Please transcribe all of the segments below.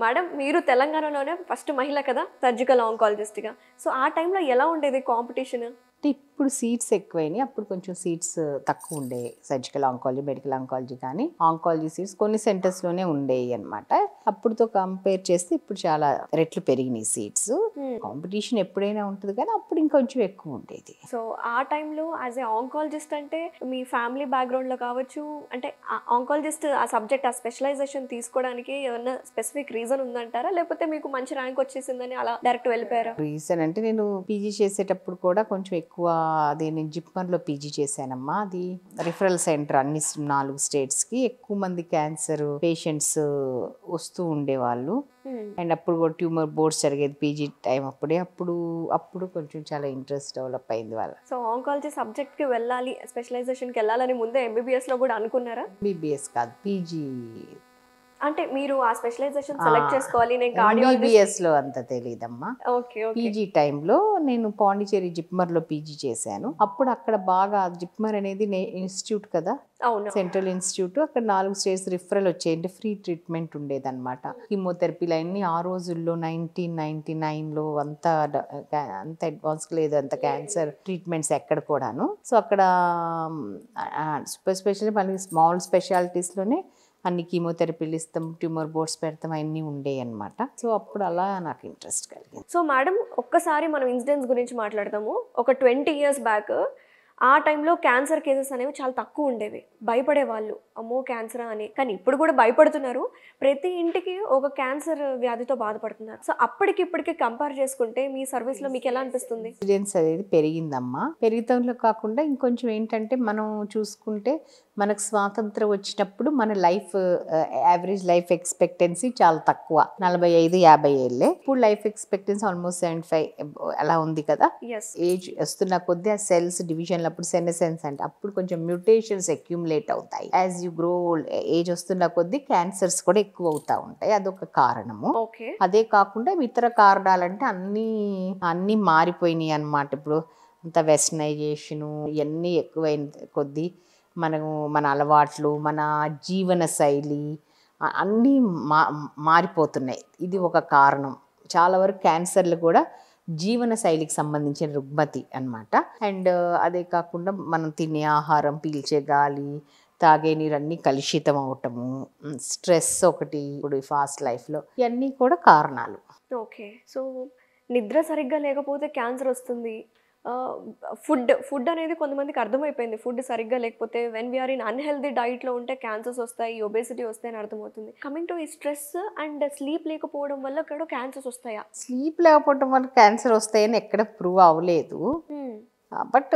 Madam మీరు తెలంగాణలోనే first మహిళ కదా సర్జికల్ ఆంకాలజిస్ట్‌గా. సో, ఆ టైంలో ఎలా ఉండేది కాంపిటీషన్? అంటే ఇప్పుడు సీట్స్ ఎక్కువైనాయి. అప్పుడు కొంచెం సీట్స్ తక్కువ ఉండేవి. సర్జికల్ ఆంకాలజీ, మెడికల్ ఆంకాలజీ కానీ ఆంకాలజీ సీట్స్ కొన్ని సెంటర్స్‌లోనే ఉండేవి అనమాట. అప్పుడుతో కంపేర్ చేస్తే ఇప్పుడు చాలా రెట్లు పెరిగినాయి సీట్స్. కాంపిటీషన్ ఎప్పుడైనా ఉంటుంది కానీ అప్పుడు ఇంకొంచెం ఎక్కువ ఉండేది. సో, ఆ టైంలో యాస్ ఎ ఆంకాలజిస్ట్ అంటే మీ ఫ్యామిలీ బ్యాక్‌గ్రౌండ్‌లో కావచ్చు, అంటే ఆంకాలజిస్ట్ ఆ సబ్జెక్ట్ ఆ స్పెషలైజేషన్ తీసుకోవడానికి ఏమన్నా స్పెసిఫిక్ రీజన్ ఉందంటారా? లేకపోతే మీకు మంచి ర్యాంక్ వచ్చేసిందని అలా డైరెక్ట్ వెళ్ళిపోయారా? రీజన్ అంటే నేను పీజీ చేసేటప్పుడు కూడా కొంచెం ఎక్కువ నేను జిప్మర్లో పీజీ చేశానమ్మా. అది రిఫరల్ సెంటర్ అన్ని 4 స్టేట్స్కి ఎక్కువ మంది క్యాన్సర్ పేషెంట్స్ వస్తూ ఉండేవాళ్ళు. అండ్ అప్పుడు కూడా ట్యూమర్ బోర్డ్స్ జరిగేది పీజీ టైం అప్పుడు కొంచెం చాలా ఇంట్రెస్ట్ డెవలప్ అయింది వాళ్ళ. సో, ఆంకాలజీ సబ్జెక్ట్‌కి వెళ్ళాలి, స్పెషలైజేషన్‌కి వెళ్ళాలని ముందే ఎంబీబీఎస్‌లో కూడా అనుకున్నారా? బీబీఎస్ కాదు పీజీ. అంటే మీరు ఆ స్పెషలైజేషన్ సెలెక్ట్ చేసుకోవాలి. నేను కార్డియాలజిస్ట్. ఎంబీబీఎస్లో అంత తెలియదమ్మా. ఓకే. ఓకే. పీజీ టైంలో నేను పాండిచేరి జిప్మర్లో పీజీ చేశాను. అప్పుడు అక్కడ బాగా జిప్మర్ అనేది ఇన్స్టిట్యూట్ కదా, అవును. Central institute. అక్కడ 4 స్టేట్స్ రిఫరల్ వచ్చాయి. అంటే ఫ్రీ ట్రీట్మెంట్ ఉండేదన్నమాట. కీమోథెరపీలు అన్నీ ఆ రోజుల్లో 1999లో అంత అడ్వాన్స్ లేదు అంత క్యాన్సర్ ట్రీట్మెంట్స్ ఎక్కడ కూడాను. సో అక్కడ స్పెషల్లీ మళ్ళీ స్మాల్ స్పెషాలిటీస్లోనే అన్ని కీమోథెరపీలు ఇస్తాం, ట్యూమర్ బోర్డ్స్ పెడతాం, అన్నీ ఉండేవి అనమాట. సో అప్పుడు అలా నాకు ఇంట్రెస్ట్ కలిగింది. సో మేడం, ఒక్కసారి మనం ఇన్సిడెంట్స్ గురించి మాట్లాడదాము. ఒక 20 ఇయర్స్ బ్యాక్ ఆ టైంలో క్యాన్సర్ కేసెస్ అనేవి చాలా తక్కువ ఉండేవి. భయపడేవాళ్ళు. అమ్మో! క్యాన్సరా అని. కానీ ఇప్పుడు కూడా భయపడుతున్నారు. ప్రతి ఇంటికి ఒక క్యాన్సర్ వ్యాధితో బాధపడుతున్నారు. సో అప్పటికి ఇప్పటికి కంపేర్ చేసుకుంటే మీ సర్వీస్‌లో మీకు ఎలా అనిపిస్తుంది? ఇన్సిడెన్స్ అనేది పెరిగిందమ్మా. పెరుగుతంలో కాకుండా ఇంకొంచెం ఏంటంటే మనం చూసుకుంటే మనకు స్వాతంత్రం వచ్చినప్పుడు మన యావరేజ్ లైఫ్ ఎక్స్పెక్టెన్సీ చాలా తక్కువ, 45-50 ఏళ్ళే. ఇప్పుడు లైఫ్ ఎక్స్పెక్టెన్సీ ఆల్మోస్ట్ 75 అలా ఉంది కదా. యెస్. ఏజ్ వస్తున్న కొద్దీ ఆ సెల్స్ డివిజన్ అప్పుడు సెనెసెన్స్ అంటే అప్పుడు కొంచెం మ్యూటేషన్స్ అక్యుములేట్ అవుతాయి. యాజ్ యూ గ్రో ఏజ్ వస్తున్న కొద్దీ క్యాన్సర్స్ కూడా ఎక్కువ అవుతా ఉంటాయి. అదొక కారణము. ఓకే. అదే కాకుండా ఇతర కారణాలంటే అన్నీ మారిపోయినాయి అన్నమాట. ఇప్పుడు అంత వెస్టర్నైజేషను ఇవన్నీ ఎక్కువైన కొద్దీ మన అలవాట్లు, మన జీవన శైలి అన్నీ మారిపోతున్నాయి. ఇది ఒక కారణం. చాలా వరకు క్యాన్సర్లు కూడా జీవన శైలికి సంబంధించిన రుగ్మతి అన్నమాట. అండ్ అదే కాకుండా మనం తినే ఆహారం, పీల్చే గాలి, తాగే నీరు అన్నీ కలుషితం అవటము, స్ట్రెస్ ఒకటి ఇప్పుడు ఫాస్ట్ లైఫ్లో, ఇవన్నీ కూడా కారణాలు. ఓకే. సో నిద్ర సరిగ్గా లేకపోతే క్యాన్సర్ వస్తుంది. ఫుడ్ అనేది కొంతమందికి అర్థమైపోయింది. ఫుడ్ సరిగ్గా లేకపోతే when we are in unhealthy డైట్‌లో ఉంటే క్యాన్సర్స్ వస్తాయి, ఒబేసిటీ వస్తాయని అర్థమవుతుంది. కమింగ్ టు ఈ స్ట్రెస్ అండ్ స్లీప్ లేకపోవడం వల్ల కూడా క్యాన్సర్స్ వస్తాయా? స్లీప్ లేకపోవటం వల్ల క్యాన్సర్ వస్తాయని ఎక్కడ ప్రూవ్ అవ్వలేదు. బట్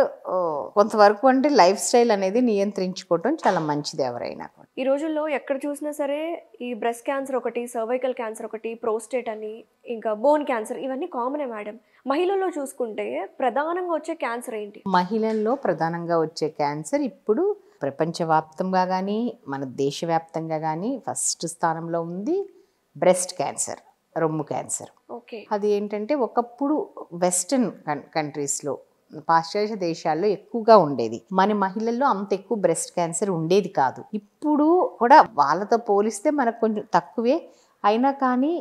కొంతవరకు అంటే లైఫ్ స్టైల్ అనేది నియంత్రించుకోవటం చాలా మంచిది ఎవరైనా. ఈ రోజుల్లో ఎక్కడ చూసినా సరే ఈ బ్రెస్ట్ క్యాన్సర్ ఒకటి, సర్వైకల్ క్యాన్సర్ ఒకటి, ప్రోస్టేట్ అని, ఇంకా బోన్ క్యాన్సర్ ఇవన్నీ కామనే మేడం. మహిళల్లో చూసుకుంటే ప్రధానంగా వచ్చే క్యాన్సర్ ఏంటి? మహిళల్లో ప్రధానంగా వచ్చే క్యాన్సర్ ఇప్పుడు ప్రపంచవ్యాప్తంగా కానీ మన దేశవ్యాప్తంగా కానీ ఫస్ట్ స్థానంలో ఉంది బ్రెస్ట్ క్యాన్సర్, రొమ్ము క్యాన్సర్. ఓకే. అది ఏంటంటే ఒకప్పుడు వెస్టర్న్ కంట్రీస్లో, పాశ్చాత్య దేశాల్లో ఎక్కువగా ఉండేది. మన మహిళల్లో అంత ఎక్కువ బ్రెస్ట్ క్యాన్సర్ ఉండేది కాదు. ఇప్పుడు కూడా వాళ్ళతో పోలిస్తే మనకు కొంచెం తక్కువే అయినా కానీ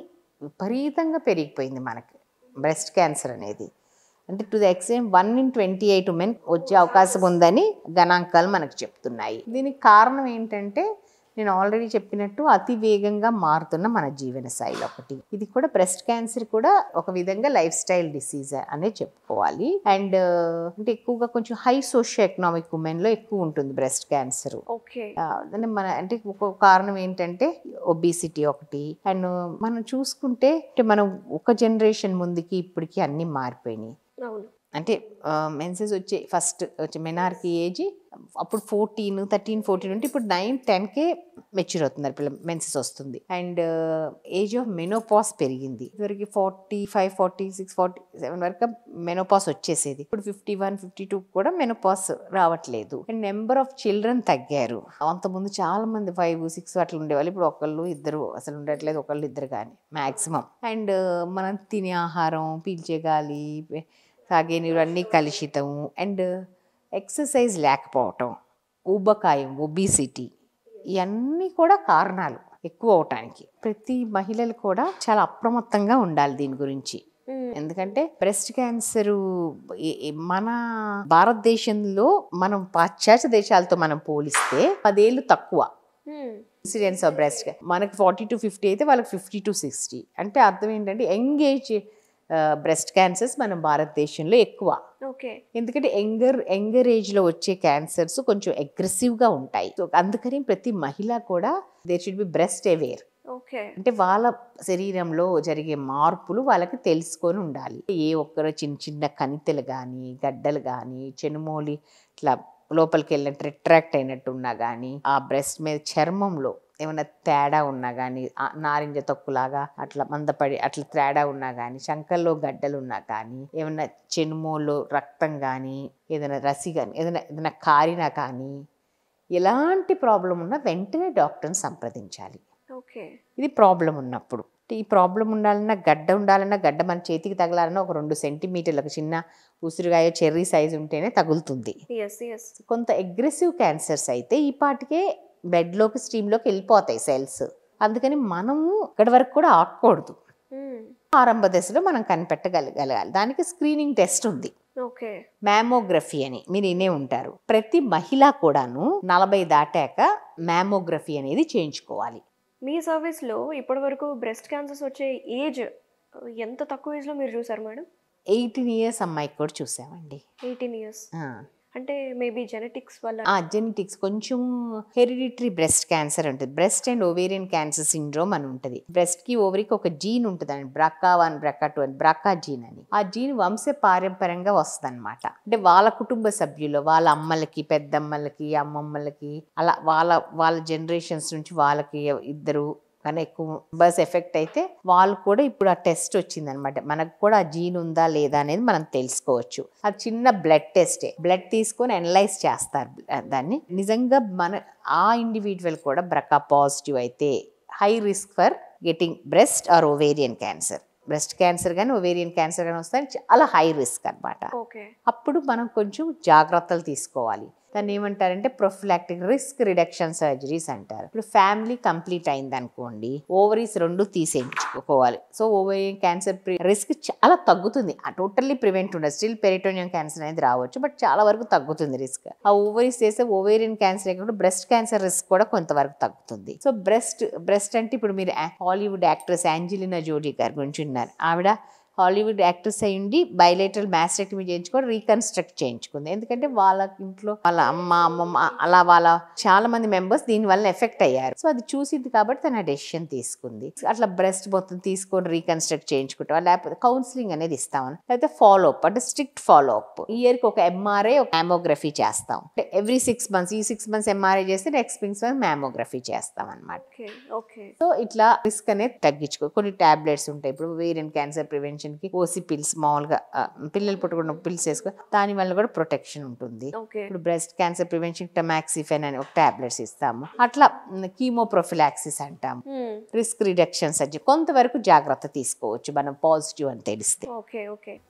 విపరీతంగా పెరిగిపోయింది మనకి బ్రెస్ట్ క్యాన్సర్ అనేది. అంటే to the extent 1 in 28 women వచ్చే అవకాశం ఉందని గణాంకాలు మనకు చెప్తున్నాయి. దీనికి కారణం ఏంటంటే నేను ఆల్రెడీ చెప్పినట్టు అతి వేగంగా మారుతున్న మన జీవన శైలి ఒకటి. ఇది కూడా బ్రెస్ట్ క్యాన్సర్ కూడా ఒక విధంగా లైఫ్ స్టైల్ డిసీజ్ అనే చెప్పుకోవాలి. అండ్ అంటే ఎక్కువగా కొంచెం హై సోషియో ఎకనామిక్ ఉమెన్లో ఎక్కువ ఉంటుంది బ్రెస్ట్ క్యాన్సర్. ఓకే. అంటే ఒక కారణం ఏంటంటే ఒబిసిటీ ఒకటి. అండ్ మనం చూసుకుంటే మనం ఒక జనరేషన్ ముందుకి ఇప్పటికి అన్నీ మారిపోయినాయి. అవును. అంటే మెన్సెస్ ఫస్ట్ వచ్చే మెనార్కి ఏజ్ అప్పుడు 13-14 ఉంటే ఇప్పుడు 9-10కే మెచ్యూర్ అవుతున్నారు పిల్లలు, మెన్సెస్ వస్తుంది. అండ్ ఏజ్ ఆఫ్ మెనోపాస్ పెరిగింది. ఇదివరకు 45, 46, 47 వరకు మెనోపాస్ వచ్చేసేది. ఇప్పుడు 51, 52 కూడా మెనోపాస్ రావట్లేదు. అండ్ నెంబర్ ఆఫ్ చిల్డ్రన్ తగ్గారు. అంతకుముందు చాలా మంది 5, 6 అట్లా ఉండేవాళ్ళు. ఇప్పుడు ఒకళ్ళు ఇద్దరు అసలు ఉండట్లేదు, ఒకళ్ళు ఇద్దరు కానీ మ్యాక్సిమం. అండ్ మనం తినే ఆహారం, పీల్చే గాలి, తాగే నీరు అన్నీ కలుషితం. అండ్ ఎక్సర్సైజ్ లేకపోవటం, ఊబకాయం, ఒబిసిటీ, ఇవన్నీ కూడా కారణాలు. ఎక్కువ అవటానికి. ప్రతి మహిళలు కూడా చాలా అప్రమత్తంగా ఉండాలి దీని గురించి. ఎందుకంటే బ్రెస్ట్ క్యాన్సర్ మన భారతదేశంలో మనం పాశ్చాత్య దేశాలతో మనం పోలిస్తే 10 ఏళ్ళు తక్కువ ఇన్సిడెన్స్ ఆఫ్ బ్రెస్ట్. మనకి 40 to 50 అయితే వాళ్ళకి 50 to 60. అంటే అర్థం ఏంటంటే యంగ్ ఏజ్ బ్రెస్ట్ క్యాన్సర్స్ మన భారతదేశంలో ఎక్కువ. ఎందుకంటే యంగర్ ఏజ్లో వచ్చే క్యాన్సర్స్ కొంచెం అగ్రెసివ్గా ఉంటాయి. సో అందుకని ప్రతి మహిళ కూడా there should be breast aware. అంటే వాళ్ళ శరీరంలో జరిగే మార్పులు వాళ్ళకి తెలుసుకొని ఉండాలి. ఏ ఒక్కరో చిన్న చిన్న కణితలు కానీ గడ్డలు కానీ చెనుమోలి ఇట్లా లోపలికి వెళ్ళినట్టు రిట్రాక్ట్ అయినట్టు ఉన్నా కానీ, ఆ బ్రెస్ట్ మీద చర్మంలో ఏమైనా తేడా ఉన్నా కానీ, నారింజ తొక్కులాగా అట్లా మందపడి అట్లా తేడా ఉన్నా కానీ, చంకల్లో గడ్డలు ఉన్నా కానీ, ఏమైనా చెనుమోలో రక్తం కానీ, ఏదైనా రసి కానీ, ఏదైనా కారినా కానీ, ఎలాంటి ప్రాబ్లం ఉన్నా వెంటనే డాక్టర్ని సంప్రదించాలి. ఇది ప్రాబ్లం ఉన్నప్పుడు. ఈ ప్రాబ్లం ఉండాలన్నా గడ్డ మన చేతికి తగలాలన్నా ఒక 2 సెంటీమీటర్లు ఒక చిన్న ఉసిరిగాయ చెర్రీ సైజ్ ఉంటేనే తగులుతుంది. కొంత అగ్రెసివ్ క్యాన్సర్స్ అయితే ఈ పాటికే బ్లడ్లోకి స్ట్రీమ్లోకి వెళ్ళిపోతాయి సెల్స్. అందుకని మనము ఇక్కడి వరకు కూడా ఆగకూడదు. ఆరంభ దశలో మనం కనిపెట్టగలగాలి. దానికి స్క్రీనింగ్ టెస్ట్ ఉంది, మ్యామోగ్రఫీ అని మీరు వినే ఉంటారు. ప్రతి మహిళ కూడాను 40 దాటాక మ్యామోగ్రఫీ అనేది చేయించుకోవాలి. మీ సర్వీస్లో ఇప్పటి వరకు బ్రెస్ట్ క్యాన్సర్స్ వచ్చే ఏజ్ ఎంత తక్కువ ఏజ్లో మీరు చూసారు మేడం? 18 years అమ్మాయికి కూడా చూసామండి. 18 years అంటే మేబీ జెనెటిక్స్ వల్ల? జెనెటిక్స్ కొంచెం హెరిడిటరీ బ్రెస్ట్ క్యాన్సర్ ఉంటుంది. Breast and ovarian cancer syndrome అని ఉంటుంది. బ్రెస్ట్కి ఓవరీకి ఒక జీన్ ఉంటుంది అండి, BRCA1 BRCA2 అని, బ్రకా జీన్ అని. ఆ జీన్ వంశ పారంపర్యంగా వస్తుంది అనమాట. అంటే వాళ్ళ కుటుంబ సభ్యులు, వాళ్ళ అమ్మలకి, పెద్దమ్మలకి, అమ్మమ్మలకి, అలా వాళ్ళ జనరేషన్స్ నుంచి వాళ్ళకి ఇద్దరు కానీ ఎక్కువ బస్ ఎఫెక్ట్ అయితే వాళ్ళు కూడా ఇప్పుడు ఆ టెస్ట్ వచ్చిందనమాట. మనకు కూడా ఆ జీన్ ఉందా లేదా అనేది మనం తెలుసుకోవచ్చు. అది చిన్న బ్లడ్ టెస్టే. బ్లడ్ తీసుకొని అనలైజ్ చేస్తారు దాన్ని. నిజంగా ఆ ఇండివిజువల్ కూడా BRCA పాజిటివ్ అయితే high risk for getting breast or ovarian cancer. Breast cancer కానీ ఓవేరియన్ క్యాన్సర్ కానీ వస్తే చాలా హై రిస్క్ అనమాట. అప్పుడు మనం కొంచెం జాగ్రత్తలు తీసుకోవాలి. దాన్ని ఏమంటారంటే ప్రొఫిలాక్టిక్ రిస్క్ రిడక్షన్ సర్జరీస్ అంటారు. ఇప్పుడు ఫ్యామిలీ కంప్లీట్ అయింది అనుకోండి, ఓవరీస్ 2 తీసేయించుకోవాలి. సో ఓవేరియన్ క్యాన్సర్ రిస్క్ చాలా తగ్గుతుంది. టోటల్లీ ప్రివెంట్ ఉండదు. స్టిల్ పెరిటోనియం క్యాన్సర్ అనేది రావచ్చు, బట్ చాలా వరకు తగ్గుతుంది రిస్క్. ఆ ఓవరీస్ చేస్తే ఓవేరియన్ క్యాన్సర్ కాకుండా బ్రెస్ట్ క్యాన్సర్ రిస్క్ కూడా కొంతవరకు తగ్గుతుంది. సో బ్రెస్ట్ అంటే ఇప్పుడు మీరు హాలీవుడ్ యాక్ట్రెస్ ఏంజెలినా జోలీ గారి గురించి ఉన్నారు. ఆవిడ హాలీవుడ్ యాక్ట్రెస్ అయ్యింది, బైలేటరల్ మాస్టెక్టమీ చేయించుకొని రీకన్స్ట్రక్ట్ చేయించుకుంది. ఎందుకంటే వాళ్ళ ఇంట్లో వాళ్ళ అమ్మమ్మ అలా వాళ్ళ చాలా మంది మెంబర్స్ దీనివల్ల ఎఫెక్ట్ అయ్యారు. సో అది చూసింది కాబట్టి తన డెసిషన్ తీసుకుంది. అట్లా బ్రెస్ట్ మొత్తం తీసుకొని రీకన్స్ట్రక్ట్ చేయించుకుంటాం, లేకపోతే కౌన్సిలింగ్ అనేది ఇస్తామని, లేకపోతే ఫాలో అప్ అంటే స్ట్రిక్ట్ ఫాలో అప్. ఇయర్కి ఒక MRI ఒక మ్యామోగ్రఫీ చేస్తాం. అంటే ఎవ్రీ 6 months, ఈ 6 months MRI చేస్తే నెక్స్ట్ 6 months మ్యామోగ్రఫీ చేస్తాం అనమాట. సో ఇట్లా రిస్క్ అనేది తగ్గించుకో. కొన్ని టాబ్లెట్స్ ఉంటాయి. ఇప్పుడు ovarian cancer prevention OC pills మామూలుగా పిల్లలు పుట్టకుండా పిల్స్ వేసుకో, దాని వల్ల కూడా ప్రొటెక్షన్ ఉంటుంది. ఇప్పుడు బ్రెస్ట్ క్యాన్సర్ ప్రివెన్షన్ టమాక్సిఫెన్ అని ఒక టాబ్లెట్స్ ఇస్తాము. అట్లా కీమో ప్రొఫిలాక్సిస్ అంటాము. రిస్క్ రిడక్షన్ సర్జరీ కొంతవరకు జాగ్రత్త తీసుకోవచ్చు మనం పాజిటివ్ అని తెలిస్తే.